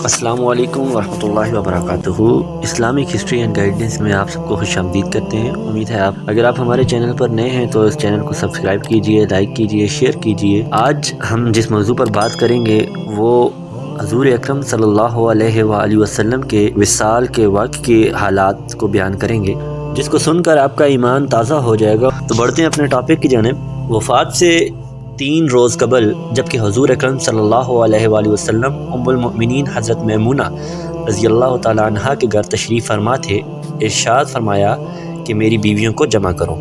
السلام علیکم ورحمۃ اللہ وبرکاتہ۔ اسلامک ہسٹری اینڈ گائیڈنس میں آپ سب کو خوش آمدید کرتے ہیں۔ امید ہے اگر آپ ہمارے چینل پر نئے ہیں تو اس چینل کو سبسکرائب کیجئے، لائک کیجئے، شیئر کیجئے۔ آج ہم جس موضوع پر بات کریں گے وہ حضور اکرم صلی اللہ علیہ وآلہ وسلم کے وصال کے وقت کے حالات کو بیان کریں گے، جس کو سن کر آپ کا ایمان تازہ ہو جائے گا۔ تو بڑھتے ہیں اپنے ٹاپک کی جانب۔ وفات سے 3 روز قبل جبکہ حضور اکرم صلی اللہ علیہ وآلہ وسلم ام المؤمنین حضرت میمونہ رضی اللہ تعالیٰ عنہ کے گھر تشریف فرما تھے، ارشاد فرمایا کہ میری بیویوں کو جمع کرو۔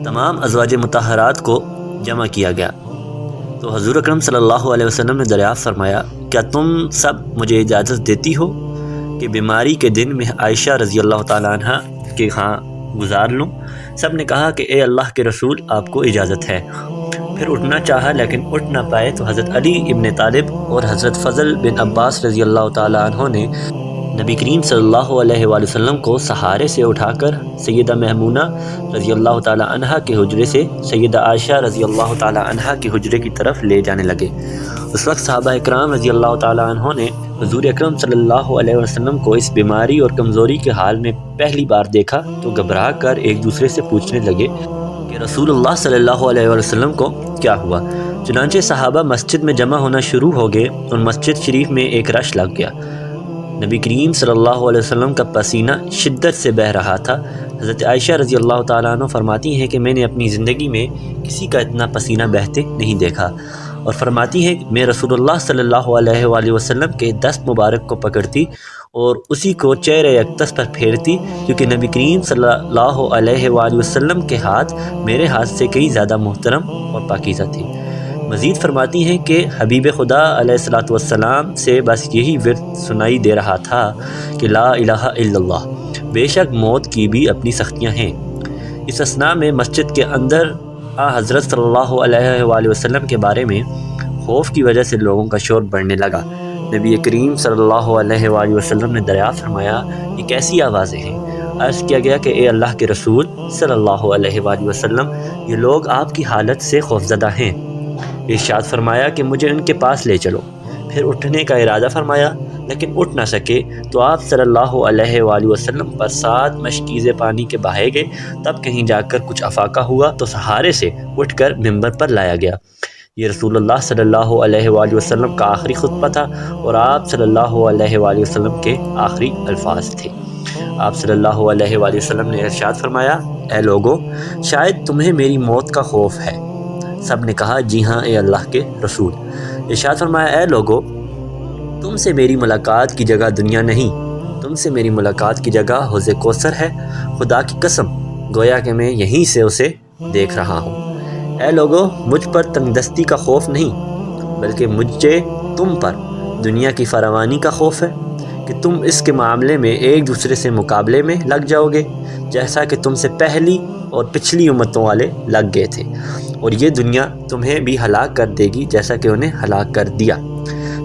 تمام ازواج مطہرات کو جمع کیا گیا تو حضور اکرم صلی اللہ علیہ وسلم نے دریافت فرمایا، کیا تم سب مجھے اجازت دیتی ہو کہ بیماری کے دن میں عائشہ رضی اللہ تعالیٰ عنہ کے ہاں گزار لوں؟ سب نے کہا کہ اے اللہ کے رسول، آپ کو اجازت ہے۔ پھر اٹھنا چاہا لیکن اٹھ نہ پائے تو حضرت علی ابن طالب اور حضرت فضل بن عباس رضی اللہ تعالیٰ عنہ نے نبی کریم صلی اللہ علیہ وآلہ وسلم کو سہارے سے اٹھا کر سیدہ میمونہ رضی اللہ تعالیٰ عنہ کے حجرے سے سیدہ عائشہ رضی اللہ تعالیٰ عنہ کے حجرے کی طرف لے جانے لگے۔ اس وقت صحابہ اکرام رضی اللہ تعالیٰ عنہ نے حضور اکرم صلی اللہ علیہ وسلم کو اس بیماری اور کمزوری کے حال میں پہلی بار دیکھا تو گھبرا کر ایک دوسرے سے پوچھنے لگے کہ رسول اللہ صلی اللہ علیہ وسلم کو کیا ہوا؟ چنانچہ صحابہ مسجد میں جمع ہونا شروع ہو گئے اور مسجد شریف میں ایک رش لگ گیا۔ نبی کریم صلی اللہ علیہ وسلم کا پسینہ شدت سے بہہ رہا تھا۔ حضرت عائشہ رضی اللہ تعالیٰ عنہ فرماتی ہیں کہ میں نے اپنی زندگی میں کسی کا اتنا پسینہ بہتے نہیں دیکھا، اور فرماتی ہیں کہ میں رسول اللہ صلی اللہ علیہ وآلہ وسلم کے دست مبارک کو پکڑتی اور اسی کو چہرے اقدس پر پھیرتی، کیونکہ نبی کریم صلی اللہ علیہ وآلہ وسلم کے ہاتھ میرے ہاتھ سے کئی زیادہ محترم اور پاکیزہ تھی۔ مزید فرماتی ہیں کہ حبیب خدا علیہ الصلوۃ والسلام سے بس یہی ورد سنائی دے رہا تھا کہ لا الہ الا اللہ، بے شک موت کی بھی اپنی سختیاں ہیں۔ اس اثناء میں مسجد کے اندر حضرت صلی اللہ علیہ وآلہ وسلم کے بارے میں خوف کی وجہ سے لوگوں کا شور بڑھنے لگا۔ نبی کریم صلی اللہ علیہ وآلہ وسلم نے دریافت فرمایا، یہ کیسی آوازیں ہیں؟ عرض کیا گیا کہ اے اللہ کے رسول صلی اللہ علیہ وآلہ وسلم، یہ لوگ آپ کی حالت سے خوفزدہ ہیں۔ ارشاد فرمایا کہ مجھے ان کے پاس لے چلو۔ پھر اٹھنے کا ارادہ فرمایا لیکن اٹھ نہ سکے تو آپ صلی اللہ علیہ وآلہ وسلم پر 7 مشکیزیں پانی کے بہائے گئے۔ تب کہیں جا کر کچھ افاقہ ہوا تو سہارے سے اٹھ کر ممبر پر لایا گیا۔ یہ رسول اللہ صلی اللہ علیہ وآلہ وسلم کا آخری خطبہ تھا اور آپ صلی اللہ علیہ وآلہ وسلم کے آخری الفاظ تھے۔ آپ صلی اللہ علیہ وآلہ وسلم نے ارشاد فرمایا، اے لوگو، شاید تمہیں میری موت کا خوف ہے۔ سب نے کہا، جی ہاں اے اللہ کے رسول۔ ارشاد فرمایا، اے لوگو، تم سے میری ملاقات کی جگہ دنیا نہیں، تم سے میری ملاقات کی جگہ حوض کوثر ہے۔ خدا کی قسم، گویا کہ میں یہیں سے اسے دیکھ رہا ہوں۔ اے لوگو، مجھ پر تنگ دستی کا خوف نہیں، بلکہ مجھے تم پر دنیا کی فراوانی کا خوف ہے کہ تم اس کے معاملے میں ایک دوسرے سے مقابلے میں لگ جاؤ گے، جیسا کہ تم سے پہلی اور پچھلی امتوں والے لگ گئے تھے، اور یہ دنیا تمہیں بھی ہلاک کر دے گی جیسا کہ انہیں ہلاک کر دیا۔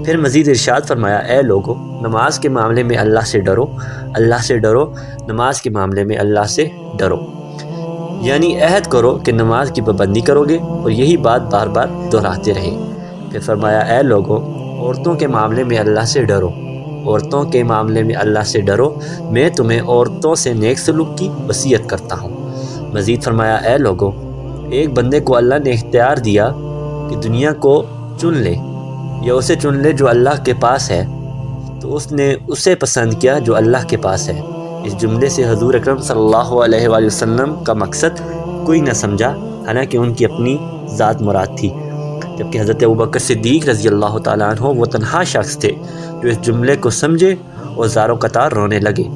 پھر مزید ارشاد فرمایا، اے لوگو، نماز کے معاملے میں اللہ سے ڈرو، اللہ سے ڈرو، نماز کے معاملے میں اللہ سے ڈرو، یعنی عہد کرو کہ نماز کی پابندی کرو گے اور یہی بات بار بار دہراتے رہے۔ پھر فرمایا، اے لوگو، عورتوں کے معاملے میں اللہ سے ڈرو، عورتوں کے معاملے میں اللہ سے ڈرو، میں تمہیں عورتوں سے نیک سلوک کی وصیت کرتا ہوں۔ مزید فرمایا، اے لوگو، ایک بندے کو اللہ نے اختیار دیا کہ دنیا کو چن لے یا اسے چن لے جو اللہ کے پاس ہے، تو اس نے اسے پسند کیا جو اللہ کے پاس ہے۔ اس جملے سے حضور اکرم صلی اللہ علیہ وآلہ وسلم کا مقصد کوئی نہ سمجھا، حالانکہ ان کی اپنی ذات مراد تھی، جبکہ حضرت ابوبکر صدیق رضی اللہ تعالیٰ عنہ وہ تنہا شخص تھے جو اس جملے کو سمجھے اور زار و قطار رونے لگے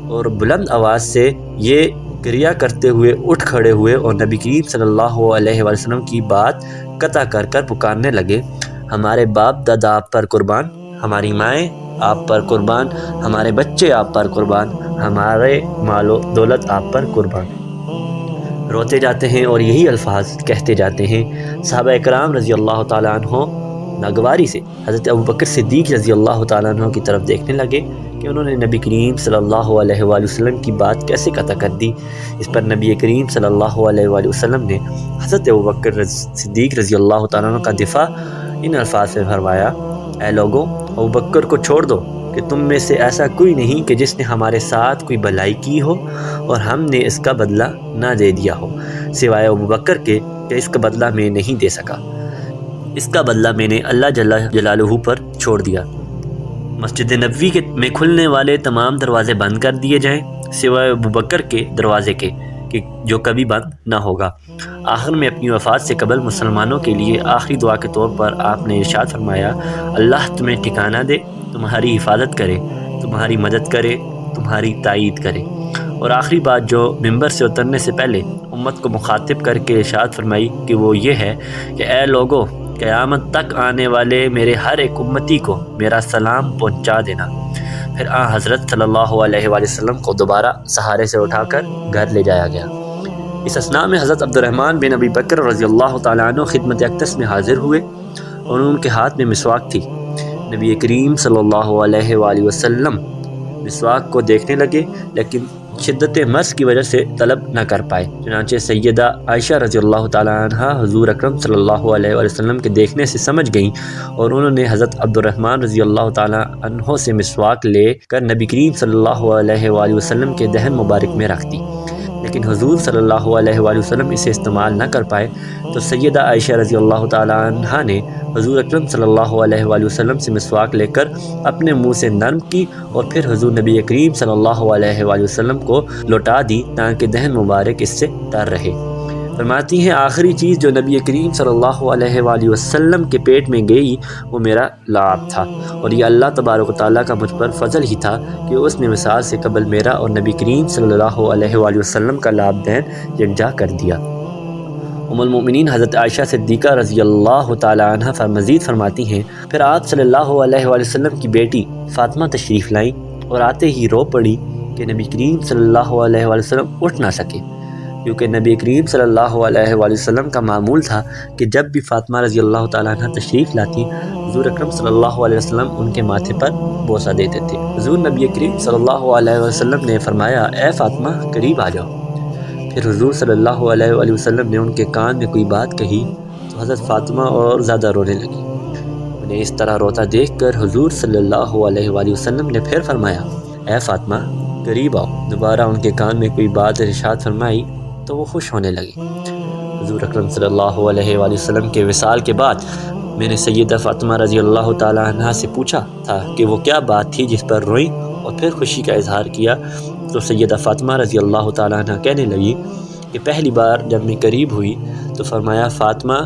اور بلند آواز سے یہ گریہ کرتے ہوئے اٹھ کھڑے ہوئے اور نبی کریم صلی اللہ علیہ وآلہ وسلم کی بات قطع کر کر پکارنے لگے، ہمارے باپ دادا آپ پر قربان، ہماری مائیں آپ پر قربان، ہمارے بچے آپ پر قربان، ہمارے مال و دولت آپ پر قربان۔ روتے جاتے ہیں اور یہی الفاظ کہتے جاتے ہیں۔ صحابہ اکرام رضی اللہ تعالیٰ عنہ ناگواری سے حضرت ابوبکر صدیق رضی اللہ تعالیٰ عنہ کی طرف دیکھنے لگے کہ انہوں نے نبی کریم صلی اللہ علیہ وآلہ وسلم کی بات کیسے قطع کر دی۔ اس پر نبی کریم صلی اللہ علیہ وآلہ وسلم نے حضرت ابوبکر صدیق رضی اللہ تعالیٰ عنہ کا دفاع ان الفاظ سے فرمایا، اے لوگوں، ابو بکر کو چھوڑ دو کہ تم میں سے ایسا کوئی نہیں کہ جس نے ہمارے ساتھ کوئی بھلائی کی ہو اور ہم نے اس کا بدلہ نہ دے دیا ہو، سوائے ابو بکر کے کہ اس کا بدلہ میں نہیں دے سکا۔ اس کا بدلہ میں نے اللہ جل جلالہ پر چھوڑ دیا۔ مسجد نبوی میں کھلنے والے تمام دروازے بند کر دیے جائیں سوائے ابو بکر کے دروازے کے کہ جو کبھی بند نہ ہوگا۔ آخر میں اپنی وفات سے قبل مسلمانوں کے لیے آخری دعا کے طور پر آپ نے ارشاد فرمایا، اللہ تمہیں ٹھکانہ دے، تمہاری حفاظت کرے، تمہاری مدد کرے، تمہاری تائید کرے۔ اور آخری بات جو ممبر سے اترنے سے پہلے امت کو مخاطب کر کے ارشاد فرمائی کہ وہ یہ ہے کہ اے لوگو، قیامت تک آنے والے میرے ہر ایک امتی کو میرا سلام پہنچا دینا۔ پھر حضرت صلی اللہ علیہ وآلہ وسلم کو دوبارہ سہارے سے اٹھا کر گھر لے جایا گیا۔ اس اثناء میں حضرت عبد الرحمن بن ابی بکر رضی اللہ تعالیٰ عنہ خدمت اقدس میں حاضر ہوئے اور ان کے ہاتھ میں مسواک تھی۔ نبی کریم صلی اللہ علیہ وآلہ وسلم مسواک کو دیکھنے لگے لیکن شدت مرض کی وجہ سے طلب نہ کر پائے، چنانچہ سیدہ عائشہ رضی اللہ تعالیٰ عنہ حضور اکرم صلی اللہ علیہ وآلہ وسلم کے دیکھنے سے سمجھ گئیں اور انہوں نے حضرت عبد الرحمن رضی اللہ تعالیٰ عنہ سے مسواک لے کر نبی کریم صلی اللہ علیہ وآلہ وسلم کے دہن مبارک میں رکھ دی، لیکن حضور صلی اللہ علیہ وآلہ وسلم اسے استعمال نہ کر پائے تو سیدہ عائشہ رضی اللہ تعالیٰ عنہ نے حضور اکرم صلی اللہ علیہ وآلہ وسلم سے مسواک لے کر اپنے منہ سے نرم کی اور پھر حضور نبی کریم صلی اللہ علیہ وآلہ وسلم کو لوٹا دی تاکہ دہن مبارک اس سے تر رہے۔ فرماتی ہیں آخری چیز جو نبی کریم صلی اللہ علیہ وآلہ وسلم کے پیٹ میں گئی وہ میرا لعاب تھا، اور یہ اللہ تبارک و تعالیٰ کا مجھ پر فضل ہی تھا کہ اس نے وصال سے قبل میرا اور نبی کریم صلی اللہ علیہ وآلہ وسلم کا لعاب دہن یکجا کر دیا۔ ام المؤمنین حضرت عائشہ صدیقہ رضی اللہ تعالیٰ عنہ مزید فرماتی ہیں پھر آپ صلی اللہ علیہ وآلہ وسلم کی بیٹی فاطمہ تشریف لائیں اور آتے ہی رو پڑی کہ نبی کریم صلی اللہ علیہ وآلہ وسلم اٹھ نہ سکے، کیونکہ نبی کریم صلی اللہ علیہ وآلہ وسلم کا معمول تھا کہ جب بھی فاطمہ رضی اللہ تعالیٰ عنہ تشریف لاتی حضور اکرم صلی اللہ علیہ وسلم ان کے ماتھے پر بوسہ دیتے تھے۔ حضور نبی کریم صلی اللہ علیہ وسلم نے فرمایا اے فاطمہ قریب آ جاؤ۔ پھر حضور صلی اللہ علیہ وآلہ وسلم نے ان کے کان میں کوئی بات کہی تو حضرت فاطمہ اور زیادہ رونے لگی۔ انہیں اس طرح روتا دیکھ کر حضور صلی اللہ علیہ وآلہ وسلم نے پھر فرمایا اے فاطمہ قریب آؤ۔ دوبارہ ان کے کان میں کوئی بات ارشاد فرمائی تو وہ خوش ہونے لگی۔ حضور اکرم صلی اللہ علیہ وآلہ وسلم کے وصال کے بعد میں نے سیدہ فاطمہ رضی اللہ تعالیٰ عنہ سے پوچھا تھا کہ وہ کیا بات تھی جس پر روئیں اور پھر خوشی کا اظہار کیا، تو سیدہ فاطمہ رضی اللہ تعالیٰ عنہ کہنے لگی کہ پہلی بار جب میں قریب ہوئی تو فرمایا فاطمہ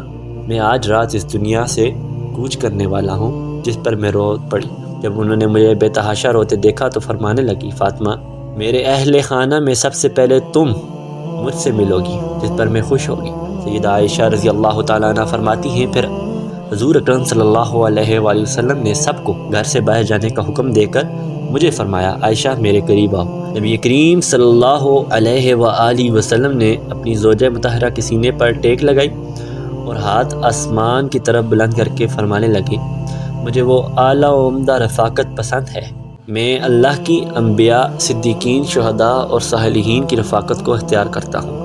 میں آج رات اس دنیا سے کوچ کرنے والا ہوں، جس پر میں رو پڑی۔ جب انہوں نے مجھے بے تحاشا روتے دیکھا تو فرمانے لگی فاطمہ میرے اہل خانہ میں سب سے پہلے تم مجھ سے ملو گی، جس پر میں خوش ہوگی۔ سیدہ عائشہ رضی اللہ تعالیٰ عنہ فرماتی ہیں پھر حضور اکرم صلی اللہ علیہ وآلہ وسلم نے سب کو گھر سے باہر جانے کا حکم دے کر مجھے فرمایا عائشہ میرے قریب آؤ۔ نبی کریم صلی اللہ علیہ وآلہ وسلم نے اپنی زوجہ مطہرہ کے سینے پر ٹیک لگائی اور ہاتھ آسمان کی طرف بلند کر کے فرمانے لگے مجھے وہ اعلیٰ و عمدہ رفاقت پسند ہے، میں اللہ کی انبیاء، صدیقین، شہداء اور صالحین کی رفاقت کو اختیار کرتا ہوں۔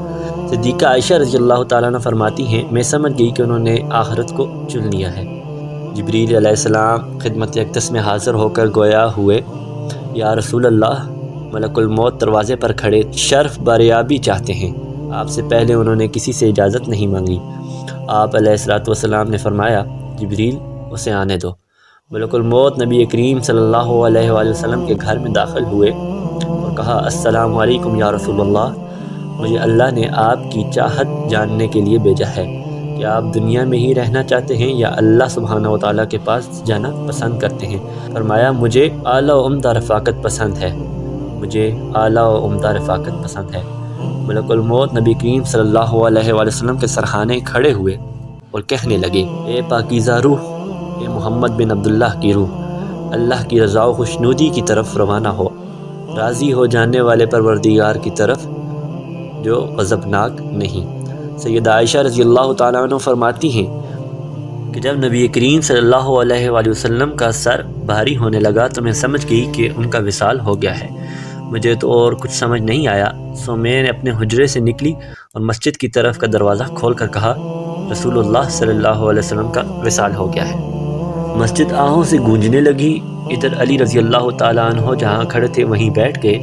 صدیقہ عائشہ رضی اللہ تعالیٰ عنہ فرماتی ہیں میں سمجھ گئی کہ انہوں نے آخرت کو چن لیا ہے۔ جبریل علیہ السلام خدمت اقدس میں حاضر ہو کر گویا ہوئے یا رسول اللہ، ملک الموت دروازے پر کھڑے شرف باریابی چاہتے ہیں۔ آپ سے پہلے انہوں نے کسی سے اجازت نہیں مانگی۔ آپ علیہ السلام نے فرمایا جبریل اسے آنے دو۔ ملک الموت نبی کریم صلی اللہ علیہ وآلہ وسلم کے گھر میں داخل ہوئے اور کہا السلام علیکم یا رسول اللہ، مجھے اللہ نے آپ کی چاہت جاننے کے لیے بھیجا ہے کہ آپ دنیا میں ہی رہنا چاہتے ہیں یا اللہ سبحانہ و تعالیٰ کے پاس جانا پسند کرتے ہیں۔ فرمایا مجھے اعلیٰ و عمدہ رفاقت پسند ہے، مجھے اعلیٰ و عمدہ رفاقت پسند ہے۔ ملک الموت نبی کریم صلی اللہ علیہ وآلہ وسلم کے سرخانے کھڑے ہوئے اور کہنے لگے اے پاکیزہ روح، اے محمد بن عبداللہ کی روح، اللہ کی رضا و خوشنودی کی طرف روانہ ہو، راضی ہو جانے والے پروردگار کی طرف جو غضبناک نہیں۔ سیدہ عائشہ رضی اللہ تعالیٰ عنہ فرماتی ہیں کہ جب نبی کریم صلی اللہ علیہ وآلہ وسلم کا سر بھاری ہونے لگا تو میں سمجھ گئی کہ ان کا وصال ہو گیا ہے۔ مجھے تو اور کچھ سمجھ نہیں آیا، سو میں نے اپنے حجرے سے نکلی اور مسجد کی طرف کا دروازہ کھول کر کہا رسول اللہ صلی اللہ علیہ وسلم کا وصال ہو گیا ہے۔ مسجد آہوں سے گونجنے لگی۔ ادھر علی رضی اللہ تعالیٰ عنہ جہاں کھڑے تھے وہیں بیٹھ گئے،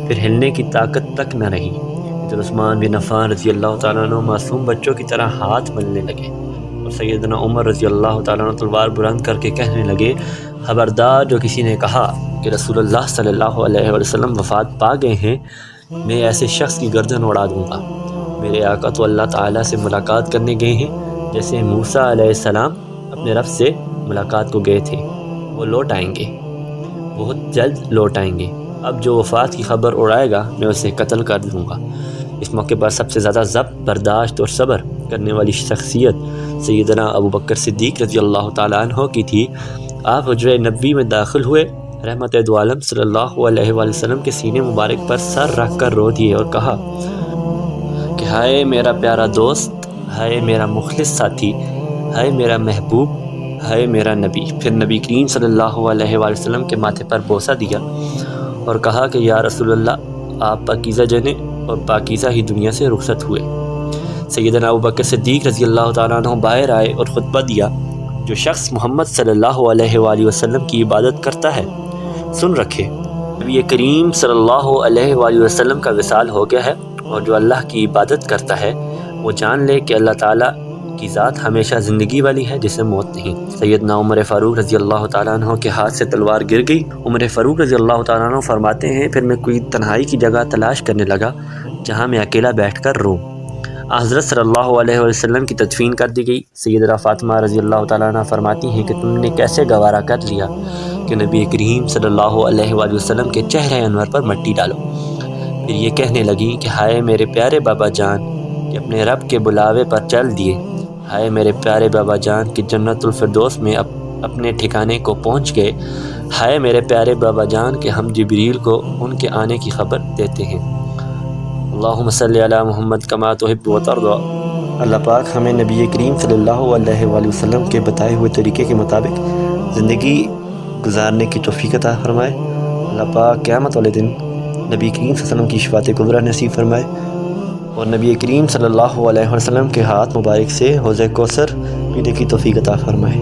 پھر ہلنے کی طاقت تک نہ رہی۔ ادھر عثمان بن عفان رضی اللہ تعالیٰ عنہ معصوم بچوں کی طرح ہاتھ ملنے لگے، اور سیدنا عمر رضی اللہ تعالیٰ عنہ تلوار بلند کر کے کہنے لگے، خبردار جو کسی نے کہا کہ رسول اللہ صلی اللہ علیہ وسلم وفات پا گئے ہیں، میں ایسے شخص کی گردن اڑا دوں گا۔ میرے آقا تو اللہ تعالیٰ سے ملاقات کرنے گئے ہیں جیسے موسیٰ علیہ السلام اپنے رب سے ملاقات کو گئے تھے۔ وہ لوٹ آئیں گے، بہت جلد لوٹ آئیں گے۔ اب جو وفات کی خبر اڑائے گا میں اسے قتل کر دوں گا۔ اس موقع پر سب سے زیادہ ضبط، برداشت اور صبر کرنے والی شخصیت سیدنا ابو بکر صدیق رضی اللہ تعالیٰ عنہ کی تھی۔ آپ حجرہ نبوی میں داخل ہوئے، رحمت دو عالم صلی اللہ علیہ وآلہ وسلم کے سینے مبارک پر سر رکھ کر رو دیے اور کہا کہ ہائے میرا پیارا دوست، ہائے میرا مخلص ساتھی، ہائے میرا محبوب، ہائے میرا نبی۔ پھر نبی کریم صلی اللہ علیہ وآلہ وسلم کے ماتھے پر بوسہ دیا اور کہا کہ یا رسول اللہ، آپ پاکیزہ جنیں اور پاکیزہ ہی دنیا سے رخصت ہوئے۔ سیدنا ابو بکر صدیق رضی اللہ تعالیٰ عنہ باہر آئے اور خطبہ دیا، جو شخص محمد صلی اللہ علیہ وآلہ وسلم کی عبادت کرتا ہے سن رکھے، نبی کریم صلی اللہ علیہ وآلہ وسلم کا وصال ہو گیا ہے، اور جو اللہ کی عبادت کرتا ہے وہ جان لے کہ اللہ تعالیٰ کی ذات ہمیشہ زندگی والی ہے جسے موت نہیں۔ سیدنا عمر فاروق رضی اللہ تعالیٰ عنہ کے ہاتھ سے تلوار گر گئی۔ عمر فاروق رضی اللہ تعالیٰ عنہ فرماتے ہیں، پھر میں کوئی تنہائی کی جگہ تلاش کرنے لگا جہاں میں اکیلا بیٹھ کر روں۔ حضرت صلی اللہ علیہ وسلم کی تدفین کر دی گئی۔ سیدہ فاطمہ رضی اللہ تعالیٰ عنہ فرماتی ہیں کہ تم نے کیسے گوارا کر لیا کہ نبی کریم صلی اللہ علیہ وآلہ وسلم کے چہرہ انور پر مٹی ڈالو۔ پھر یہ کہنے لگیں کہ ہائے میرے پیارے بابا جان کہ اپنے رب کے بلاوے پر چل دیے، ہائے میرے پیارے بابا جان کہ جنت الفردوس میں اپنے ٹھکانے کو پہنچ گئے، ہائے میرے پیارے بابا جان کہ ہم جبریل کو ان کے آنے کی خبر دیتے ہیں۔ اللہم صلی علی محمد کما تحب و ترضی۔ اللہ پاک ہمیں نبی کریم صلی اللہ علیہ وآلہ وسلم کے بتائے ہوئے طریقے کے مطابق زندگی گزارنے کی توفیق عطا فرمائے۔ اللہ پاک قیامت والے دن نبی کریم صلی اللہ علیہ وسلم کی شفاعت کبریٰ نصیب فرمائے، اور نبی کریم صلی اللہ علیہ وسلم کے ہاتھ مبارک سے حوض کوثر پینے کی توفیق عطا فرمائے۔